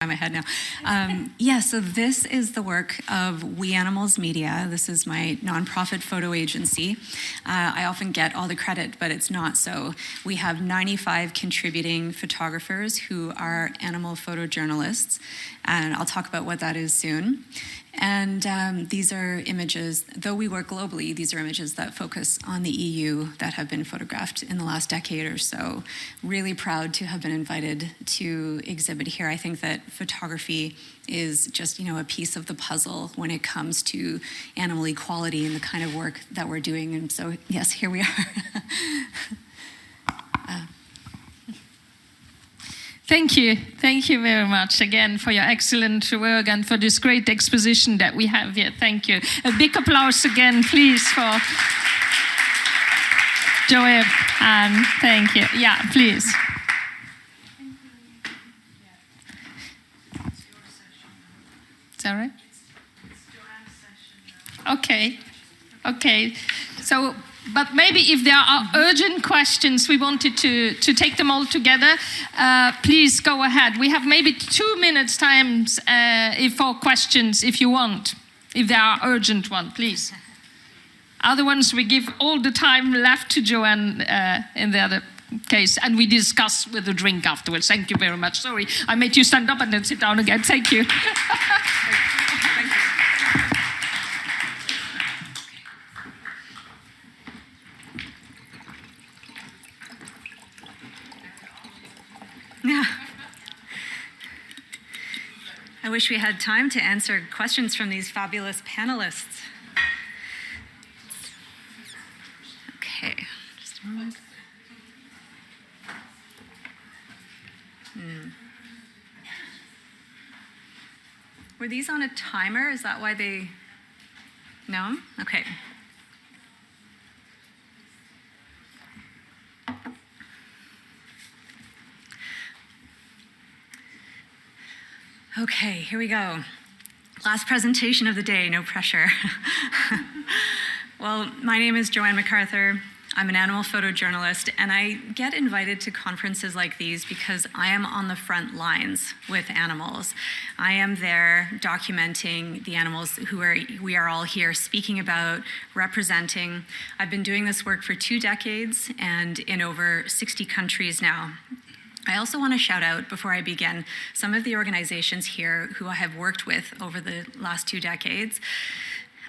my head now. Yeah, so this is the work of We Animals Media. This is my nonprofit photo agency. I often get all the credit, but it's not so. We have 95 contributing photographers who are animal photojournalists, and I'll talk about what that is soon. And these are images, though we work globally, these are images that focus on the EU that have been photographed in the last decade or so. Really proud to have been invited to exhibit here. I think that photography is just, a piece of the puzzle when it comes to animal equality and the kind of work that we're doing. And so, yes, here we are. Thank you. Thank you very much again for your excellent work and for this great exposition that we have here. Thank you. A big applause again, please, for Joanne. And thank you. Yeah, please. Is that right? Okay. So, but maybe if there are urgent questions, we wanted to take them all together. Please go ahead. We have maybe 2 minutes time for questions if you want, if there are urgent ones, please. Other ones, we give all the time left to Joanne in the other case, and we discuss with a drink afterwards. Thank you very much. Sorry, I made you stand up and then sit down again. Thank you. Thank you. Yeah. I wish we had time to answer questions from these fabulous panelists. Okay, just a moment. Were these on a timer? Is that why they... No? Okay. Okay, here we go. Last presentation of the day, no pressure. Well, my name is Joanne McArthur. I'm an animal photojournalist, and I get invited to conferences like these because I am on the front lines with animals. I am there documenting the animals we are all here speaking about, representing. I've been doing this work for 2 decades and in over 60 countries now. I also want to shout out, before I begin, some of the organizations here who I have worked with over the last 2 decades.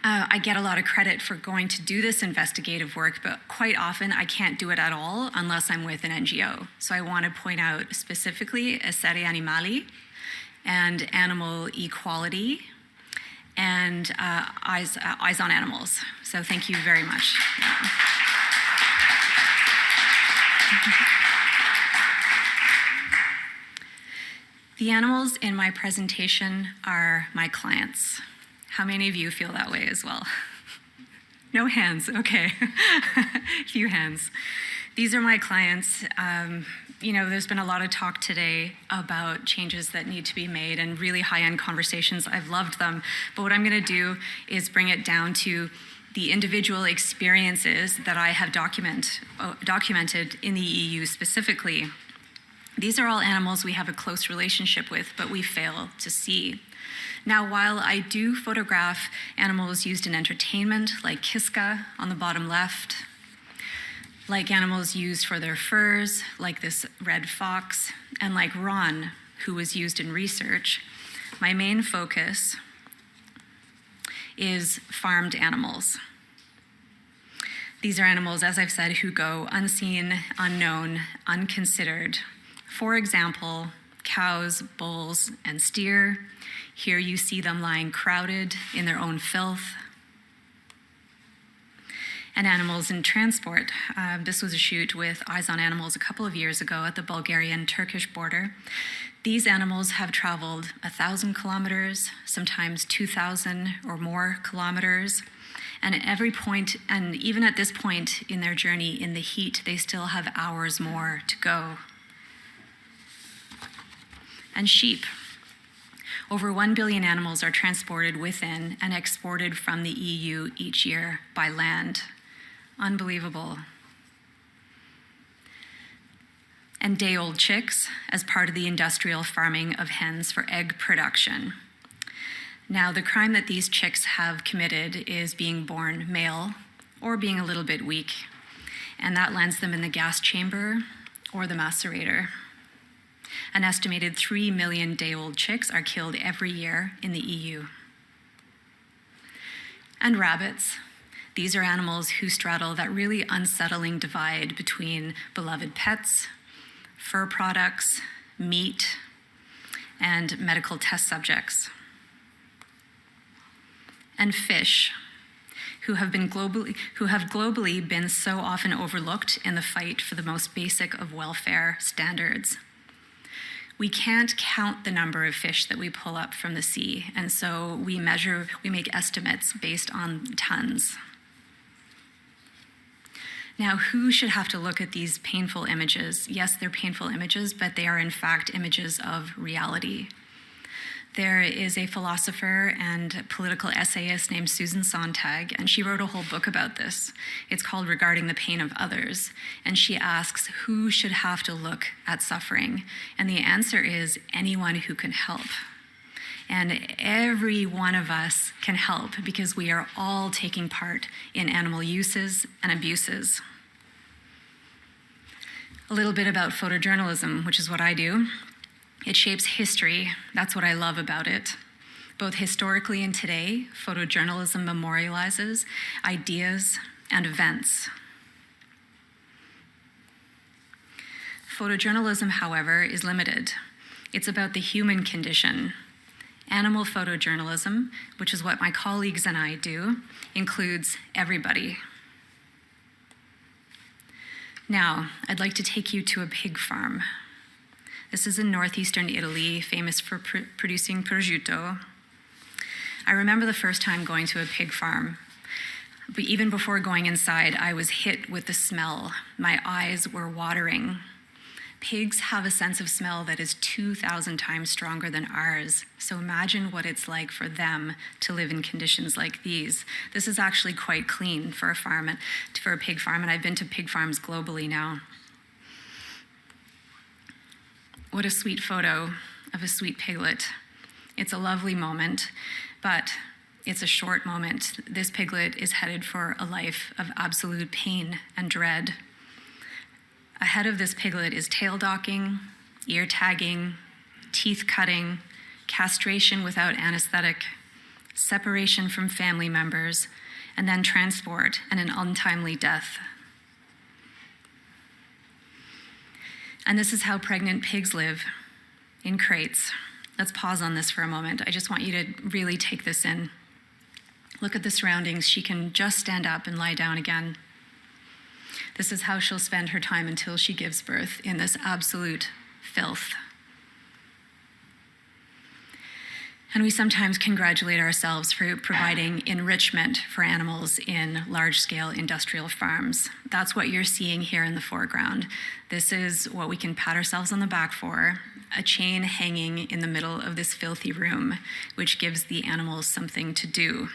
I get a lot of credit for going to do this investigative work, but quite often I can't do it at all unless I'm with an NGO. So I want to point out specifically Essere Animali and Animal Equality and Eyes on Animals. So thank you very much. The animals in my presentation are my clients. How many of you feel that way as well? No hands, okay. Few hands. These are my clients. There's been a lot of talk today about changes that need to be made and really high-end conversations. I've loved them. But what I'm gonna do is bring it down to the individual experiences that I have documented in the EU specifically. These are all animals we have a close relationship with, but we fail to see. Now, while I do photograph animals used in entertainment, like Kiska on the bottom left, like animals used for their furs, like this red fox, and like Ron, who was used in research, my main focus is farmed animals. These are animals, as I've said, who go unseen, unknown, unconsidered. For example, cows, bulls, and steer. Here you see them lying crowded in their own filth. And animals in transport. This was a shoot with Eyes on Animals a couple of years ago at the Bulgarian-Turkish border. These animals have traveled 1,000 kilometers, sometimes 2,000 or more kilometers. And at every point, and even at this point in their journey in the heat, they still have hours more to go. And sheep. Over 1 billion animals are transported within and exported from the EU each year by land. Unbelievable. and day-old chicks as part of the industrial farming of hens for egg production. Now, the crime that these chicks have committed is being born male or being a little bit weak, and that lands them in the gas chamber or the macerator. An estimated 3 million day-old chicks are killed every year in the EU. And rabbits. These are animals who straddle that really unsettling divide between beloved pets, fur products, meat, and medical test subjects. And fish, who have globally been so often overlooked in the fight for the most basic of welfare standards. We can't count the number of fish that we pull up from the sea, and so we make estimates based on tons. Now, who should have to look at these painful images? Yes, they're painful images, but they are in fact images of reality. There is a philosopher and political essayist named Susan Sontag, and she wrote a whole book about this. It's called Regarding the Pain of Others, and she asks, who should have to look at suffering? And the answer is anyone who can help. And every one of us can help because we are all taking part in animal uses and abuses. A little bit about photojournalism, which is what I do. It shapes history. That's what I love about it. Both historically and today, photojournalism memorializes ideas and events. Photojournalism, however, is limited. It's about the human condition. Animal photojournalism, which is what my colleagues and I do, includes everybody. Now, I'd like to take you to a pig farm. This is in northeastern Italy, famous for producing prosciutto. I remember the first time going to a pig farm, but even before going inside, I was hit with the smell. My eyes were watering. Pigs have a sense of smell that is 2,000 times stronger than ours, so imagine what it's like for them to live in conditions like these. This is actually quite clean for a pig farm, and I've been to pig farms globally now. What a sweet photo of a sweet piglet. It's a lovely moment, but it's a short moment. This piglet is headed for a life of absolute pain and dread. Ahead of this piglet is tail docking, ear tagging, teeth cutting, castration without anesthetic, separation from family members, and then transport and an untimely death. And this is how pregnant pigs live, in crates. Let's pause on this for a moment. I just want you to really take this in. Look at the surroundings. She can just stand up and lie down again. This is how she'll spend her time until she gives birth, in this absolute filth. And we sometimes congratulate ourselves for providing enrichment for animals in large-scale industrial farms. That's what you're seeing here in the foreground. This is what we can pat ourselves on the back for, a chain hanging in the middle of this filthy room, which gives the animals something to do.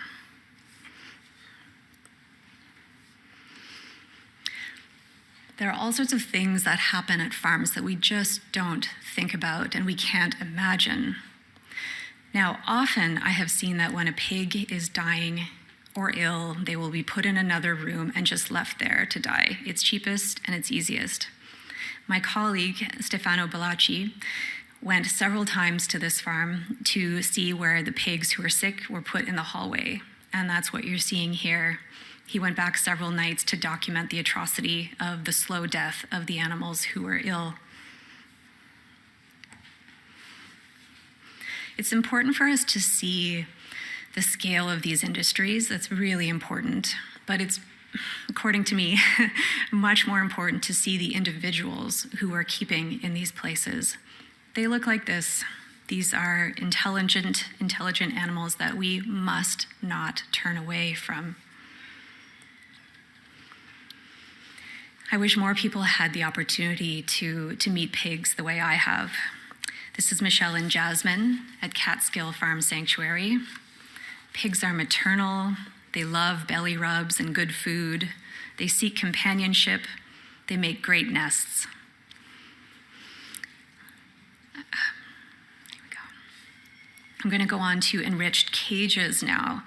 There are all sorts of things that happen at farms that we just don't think about and we can't imagine. Now, often I have seen that when a pig is dying or ill, they will be put in another room and just left there to die. It's cheapest and it's easiest. My colleague, Stefano Bellacci, went several times to this farm to see where the pigs who were sick were put in the hallway. And that's what you're seeing here. He went back several nights to document the atrocity of the slow death of the animals who were ill. It's important for us to see the scale of these industries. That's really important. But it's, according to me, much more important to see the individuals who are keeping in these places. They look like this. These are intelligent animals that we must not turn away from. I wish more people had the opportunity to meet pigs the way I have. This is Michelle and Jasmine at Catskill Farm Sanctuary. Pigs are maternal. They love belly rubs and good food. They seek companionship. They make great nests. Here we go. I'm going to go on to enriched cages now.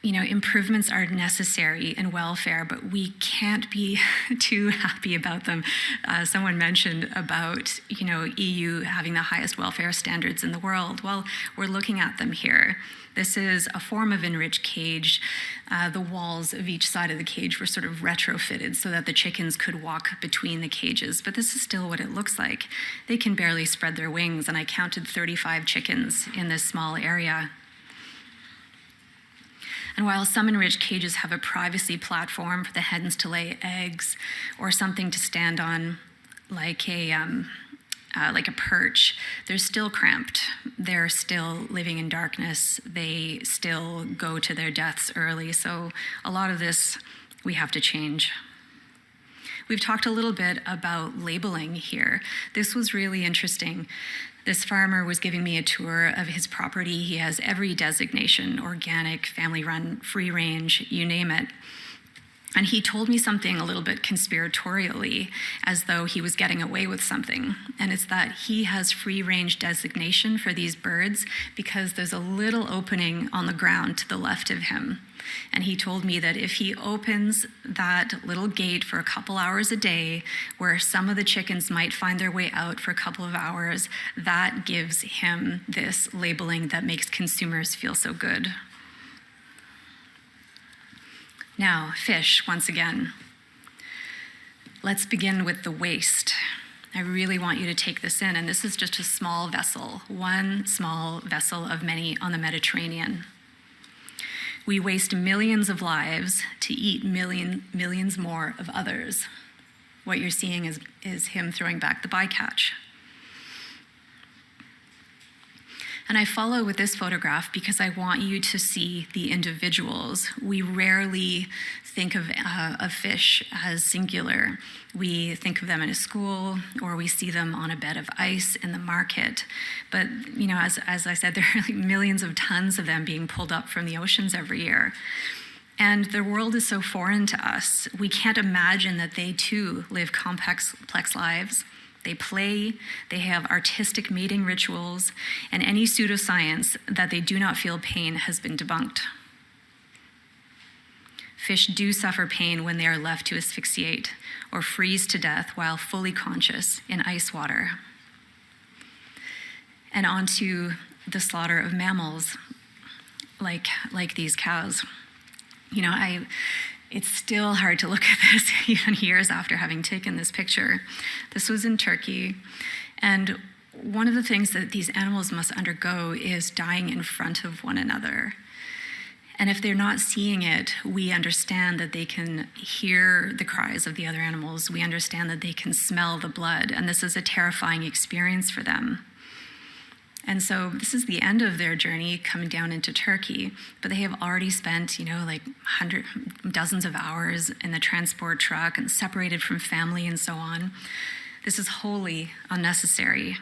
You know, improvements are necessary in welfare, but we can't be too happy about them. Someone mentioned about, you know, EU having the highest welfare standards in the world. Well, we're looking at them here. This is a form of enriched cage. The walls of each side of the cage were sort of retrofitted so that the chickens could walk between the cages, but this is still what it looks like. They can barely spread their wings, and I counted 35 chickens in this small area. And while some enriched cages have a privacy platform for the hens to lay eggs or something to stand on, like a perch, they're still cramped. They're still living in darkness. They still go to their deaths early. So a lot of this we have to change. We've talked a little bit about labeling here. This was really interesting. This farmer was giving me a tour of his property. He has every designation: organic, family-run, free-range, you name it. And he told me something a little bit conspiratorially, as though he was getting away with something. And it's that he has free-range designation for these birds because there's a little opening on the ground to the left of him. And he told me that if he opens that little gate for a couple hours a day, where some of the chickens might find their way out for a couple of hours, that gives him this labeling that makes consumers feel so good. Now, fish, once again. Let's begin with the waste. I really want you to take this in, and this is just a small vessel, one small vessel of many on the Mediterranean. We waste millions of lives to eat millions more of others. What you're seeing is him throwing back the bycatch. And I follow with this photograph because I want you to see the individuals. We rarely think of fish as singular. We think of them in a school, or we see them on a bed of ice in the market. But, you know, as I said, there are like millions of tons of them being pulled up from the oceans every year. And the world is so foreign to us. We can't imagine that they too live complex lives. They play, they have artistic mating rituals, and any pseudoscience that they do not feel pain has been debunked. Fish do suffer pain when they are left to asphyxiate or freeze to death while fully conscious in ice water. And on to the slaughter of mammals, like these cows. You know, it's still hard to look at this even years after having taken this picture. This was in Turkey, and one of the things that these animals must undergo is dying in front of one another. And if they're not seeing it, we understand that they can hear the cries of the other animals. We understand that they can smell the blood, and this is a terrifying experience for them. And so this is the end of their journey coming down into Turkey, but they have already spent, like dozens of hours in the transport truck and separated from family and so on. This is wholly unnecessary.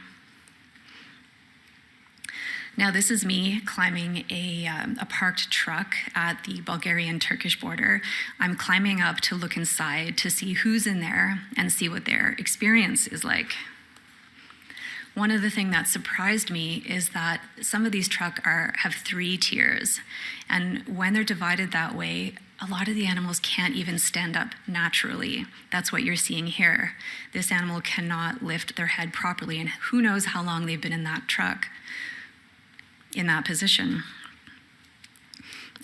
Now, this is me climbing a parked truck at the Bulgarian-Turkish border. I'm climbing up to look inside to see who's in there and see what their experience is like. One of the things that surprised me is that some of these trucks have 3 tiers, and when they're divided that way, a lot of the animals can't even stand up naturally. That's what you're seeing here. This animal cannot lift their head properly, and who knows how long they've been in that truck, in that position.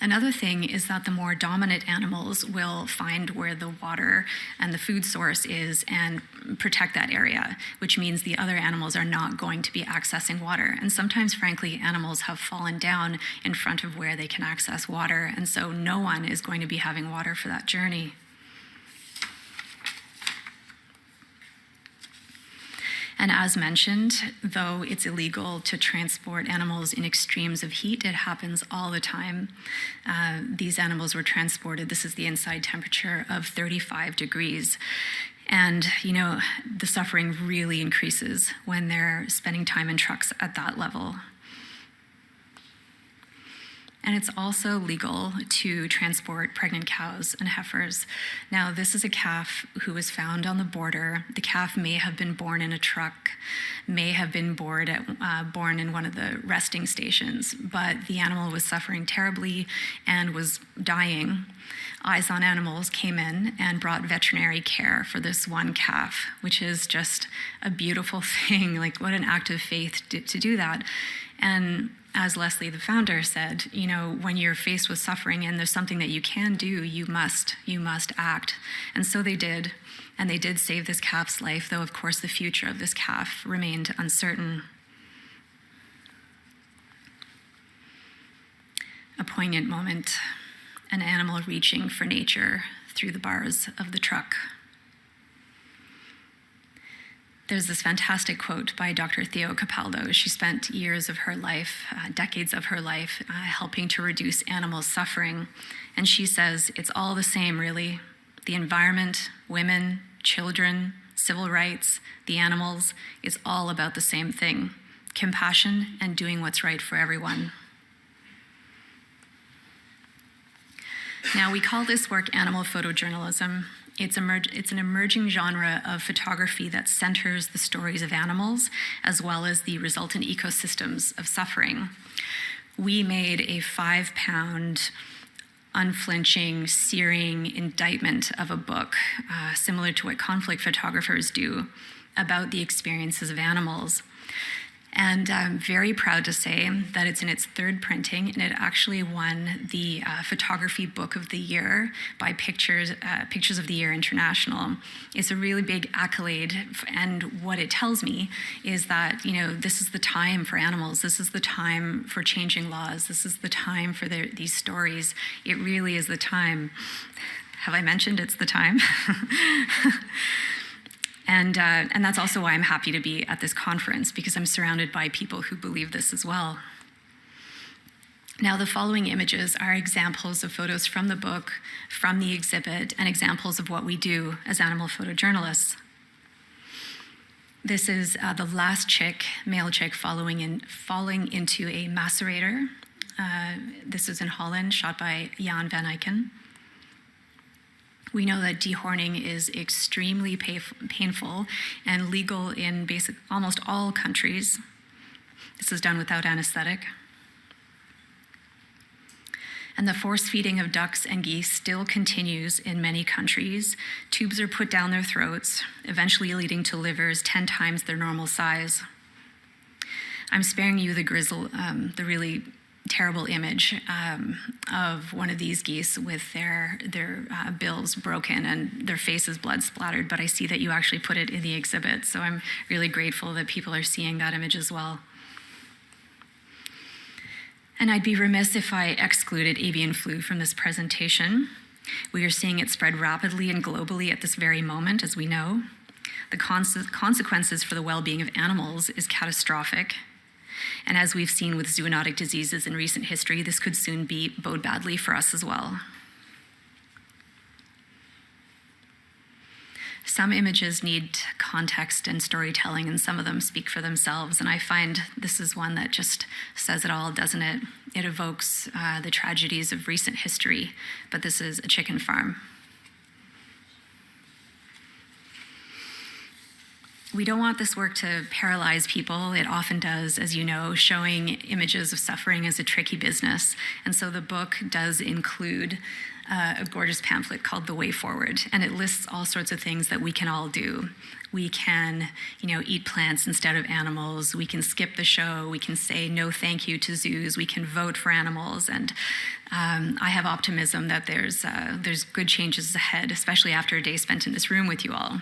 Another thing is that the more dominant animals will find where the water and the food source is and protect that area, which means the other animals are not going to be accessing water. And sometimes, frankly, animals have fallen down in front of where they can access water, and so no one is going to be having water for that journey. And as mentioned, though it's illegal to transport animals in extremes of heat, it happens all the time. These animals were transported, this is the inside temperature of 35 degrees. And, the suffering really increases when they're spending time in trucks at that level. and it's also legal to transport pregnant cows and heifers. Now, this is a calf who was found on the border. The calf may have been born in a truck, may have been born in one of the resting stations, but the animal was suffering terribly and was dying. Eyes on Animals came in and brought veterinary care for this one calf, which is just a beautiful thing. Like, what an act of faith to do that. And as Leslie, the founder, said, you know, when you're faced with suffering and there's something that you can do, you must act. And so they did. And they did save this calf's life, though, of course, the future of this calf remained uncertain. A poignant moment, an animal reaching for nature through the bars of the truck. There's this fantastic quote by Dr. Theo Capaldo. She spent years of her life, decades of her life, helping to reduce animal suffering. And she says, it's all the same, really. The environment, women, children, civil rights, the animals, it's all about the same thing: compassion and doing what's right for everyone. Now, we call this work animal photojournalism. It's an emerging genre of photography that centers the stories of animals as well as the resultant ecosystems of suffering. We made a 5-pound, unflinching, searing indictment of a book, similar to what conflict photographers do, about the experiences of animals. And I'm very proud to say that it's in its 3rd printing, and it actually won the Photography Book of the Year by Pictures of the Year International. It's a really big accolade, and what it tells me is that, you know, this is the time for animals. This is the time for changing laws. This is the time for these stories. It really is the time. Have I mentioned it's the time? And that's also why I'm happy to be at this conference, because I'm surrounded by people who believe this as well. Now, the following images are examples of photos from the book, from the exhibit, and examples of what we do as animal photojournalists. This is the last chick, male chick, falling into a macerator. This is in Holland, shot by Jan van Eycken. We know that dehorning is extremely painful and legal in almost all countries. This is done without anesthetic. And the force feeding of ducks and geese still continues in many countries. Tubes are put down their throats, eventually leading to livers 10 times their normal size. I'm sparing you the really terrible image of one of these geese with their bills broken and their faces blood splattered, but I see that you actually put it in the exhibit, so I'm really grateful that people are seeing that image as well. And I'd be remiss if I excluded avian flu from this presentation. We are seeing it spread rapidly and globally at this very moment, as we know. The consequences for the well-being of animals is catastrophic. And as we've seen with zoonotic diseases in recent history, this could soon bode badly for us as well. Some images need context and storytelling, and some of them speak for themselves. And I find this is one that just says it all, doesn't it? It evokes the tragedies of recent history, but this is a chicken farm. We don't want this work to paralyze people. It often does, as you know, showing images of suffering as a tricky business. And so the book does include a gorgeous pamphlet called The Way Forward, and it lists all sorts of things that we can all do. We can, eat plants instead of animals. We can skip the show. We can say no thank you to zoos. We can vote for animals. And I have optimism that there's good changes ahead, especially after a day spent in this room with you all.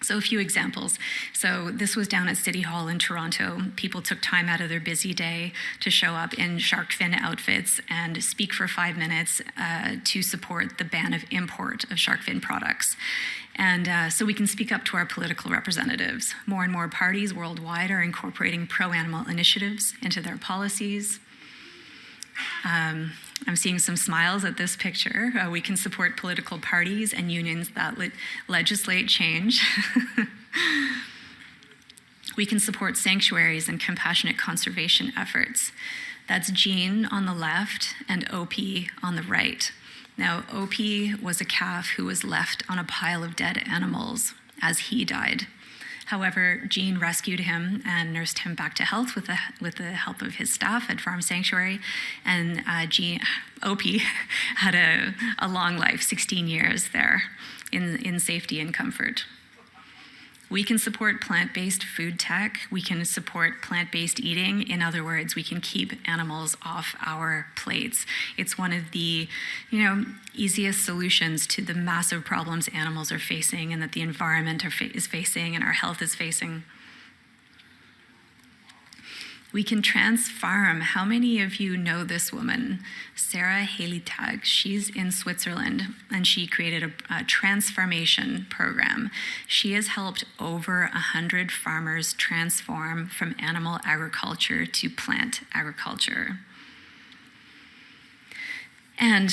So a few examples. So this was down at City Hall in Toronto. People took time out of their busy day to show up in shark fin outfits and speak for 5 minutes to support the ban of import of shark fin products. And so we can speak up to our political representatives. More and more parties worldwide are incorporating pro-animal initiatives into their policies. I'm seeing some smiles at this picture. We can support political parties and unions that legislate change. We can support sanctuaries and compassionate conservation efforts. That's Jean on the left and OP on the right. Now, OP was a calf who was left on a pile of dead animals as he died. However, Jean rescued him and nursed him back to health with the help of his staff at Farm Sanctuary. And OP had a long life, 16 years there in safety and comfort. We can support plant-based food tech. We can support plant-based eating. In other words, we can keep animals off our plates. It's one of the, easiest solutions to the massive problems animals are facing and that the environment is facing and our health is facing. We can trans-farm. How many of you know this woman, Sarah Haley-Tag? She's in Switzerland, and she created a transformation program. She has helped over 100 farmers transform from animal agriculture to plant agriculture. And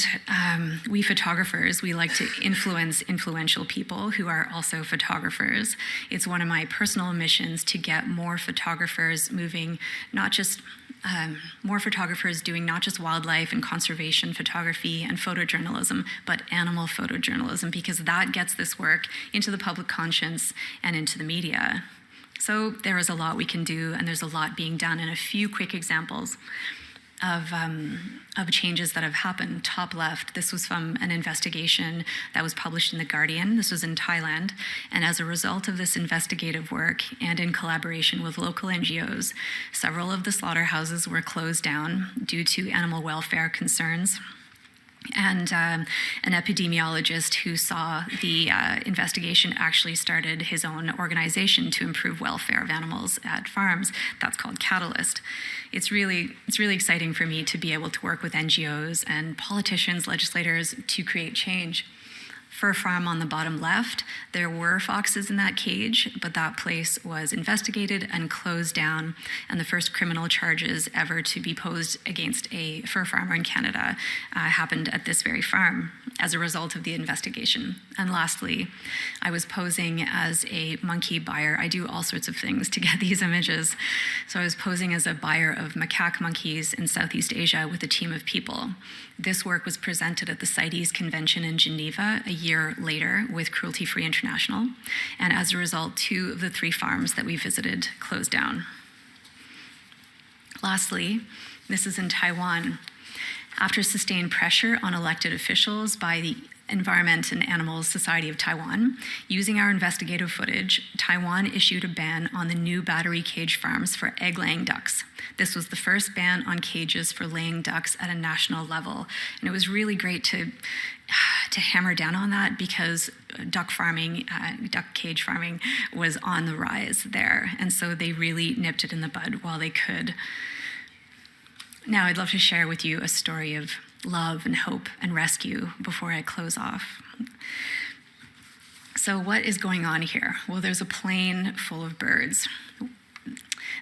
we photographers, we like to influence influential people who are also photographers. It's one of my personal missions to get more photographers moving, more photographers doing not just wildlife and conservation photography and photojournalism, but animal photojournalism, because that gets this work into the public conscience and into the media. So there is a lot we can do, and there's a lot being done. And a few quick examples of changes that have happened. Top left, this was from an investigation that was published in The Guardian. This was in Thailand. And as a result of this investigative work and in collaboration with local NGOs, several of the slaughterhouses were closed down due to animal welfare concerns. And an epidemiologist who saw the investigation actually started his own organization to improve welfare of animals at farms. That's called Catalyst. It's really exciting for me to be able to work with NGOs and politicians, legislators to create change. Fur farm on the bottom left, there were foxes in that cage, but that place was investigated and closed down, and the first criminal charges ever to be posed against a fur farmer in Canada happened at this very farm as a result of the investigation. And lastly, I was posing as a monkey buyer. I do all sorts of things to get these images. So I was posing as a buyer of macaque monkeys in Southeast Asia with a team of people. This work was presented at the CITES Convention in Geneva a year later with Cruelty Free International. And as a result, 2 of the 3 farms that we visited closed down. Lastly, this is in Taiwan. After sustained pressure on elected officials by the Environment and Animals Society of Taiwan, using our investigative footage, Taiwan issued a ban on the new battery cage farms for egg-laying ducks. This was the first ban on cages for laying ducks at a national level. And it was really great to hammer down on that because duck cage farming was on the rise there. And so they really nipped it in the bud while they could. Now I'd love to share with you a story of love and hope and rescue before I close off. So what is going on here? Well, there's a plane full of birds.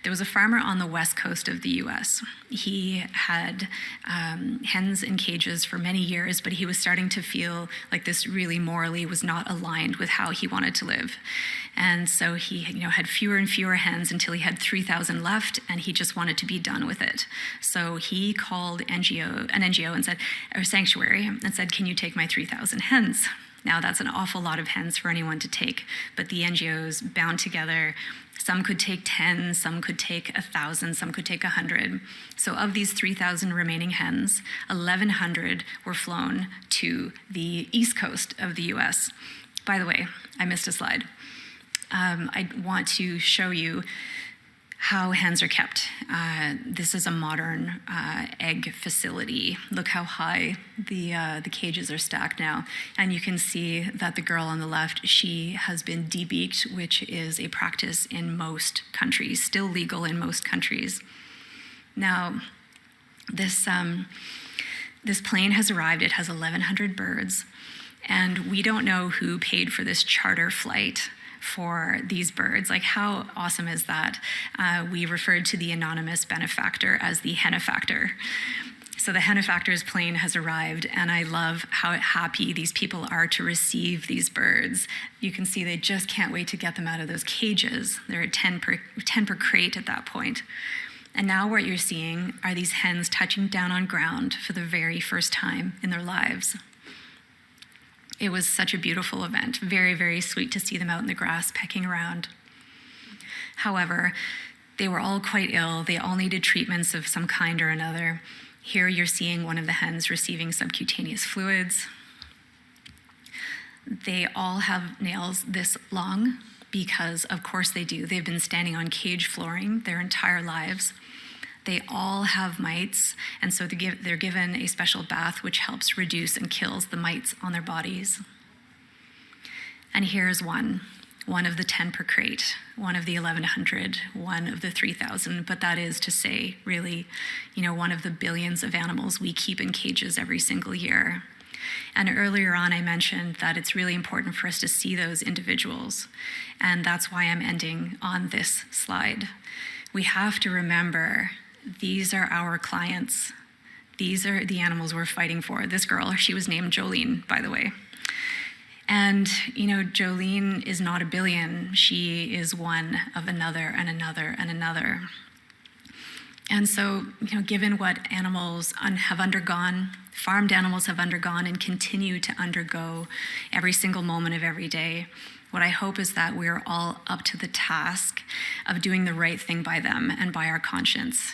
There was a farmer on the west coast of the US. He had hens in cages for many years, but he was starting to feel like this really morally was not aligned with how he wanted to live. And so he had fewer and fewer hens until he had 3,000 left, and he just wanted to be done with it. So he called an NGO and said, or sanctuary, and said, "Can you take my 3,000 hens?" Now that's an awful lot of hens for anyone to take, but the NGOs bound together. Some could take 10, some could take 1,000, some could take 100. So of these 3,000 remaining hens, 1,100 were flown to the east coast of the US. By the way, I missed a slide. I want to show you how hens are kept. This is a modern egg facility. Look how high the cages are stacked now. And you can see that the girl on the left, she has been debeaked, which is a practice in most countries, still legal in most countries. Now, this plane has arrived. It has 1,100 birds. And we don't know who paid for this charter flight for these birds. Like, how awesome is that? We referred to the anonymous benefactor as the henefactor. So the benefactors plane has arrived, and I love how happy these people are to receive these birds. You can see they just can't wait to get them out of those cages. They're at 10 per crate at that point. And now what you're seeing are these hens touching down on ground for the very first time in their lives. It was such a beautiful event. Very, very sweet to see them out in the grass pecking around. However, they were all quite ill. They all needed treatments of some kind or another. Here you're seeing one of the hens receiving subcutaneous fluids. They all have nails this long because, of course they do. They've been standing on cage flooring their entire lives. They all have mites, and so they're given a special bath which helps reduce and kills the mites on their bodies. And here's one of the 10 per crate, one of the 1,100, one of the 3,000, but that is to say, really, one of the billions of animals we keep in cages every single year. And earlier on, I mentioned that it's really important for us to see those individuals, and that's why I'm ending on this slide. We have to remember these are our clients. These are the animals we're fighting for. This girl, she was named Jolene, by the way. And, Jolene is not a billion. She is one of another and another and another. And so, given what animals have undergone, farmed animals have undergone and continue to undergo every single moment of every day, what I hope is that we're all up to the task of doing the right thing by them and by our conscience.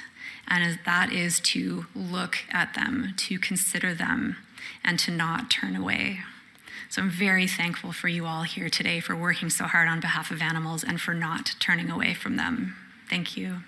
And that is to look at them, to consider them, and to not turn away. So I'm very thankful for you all here today for working so hard on behalf of animals and for not turning away from them. Thank you.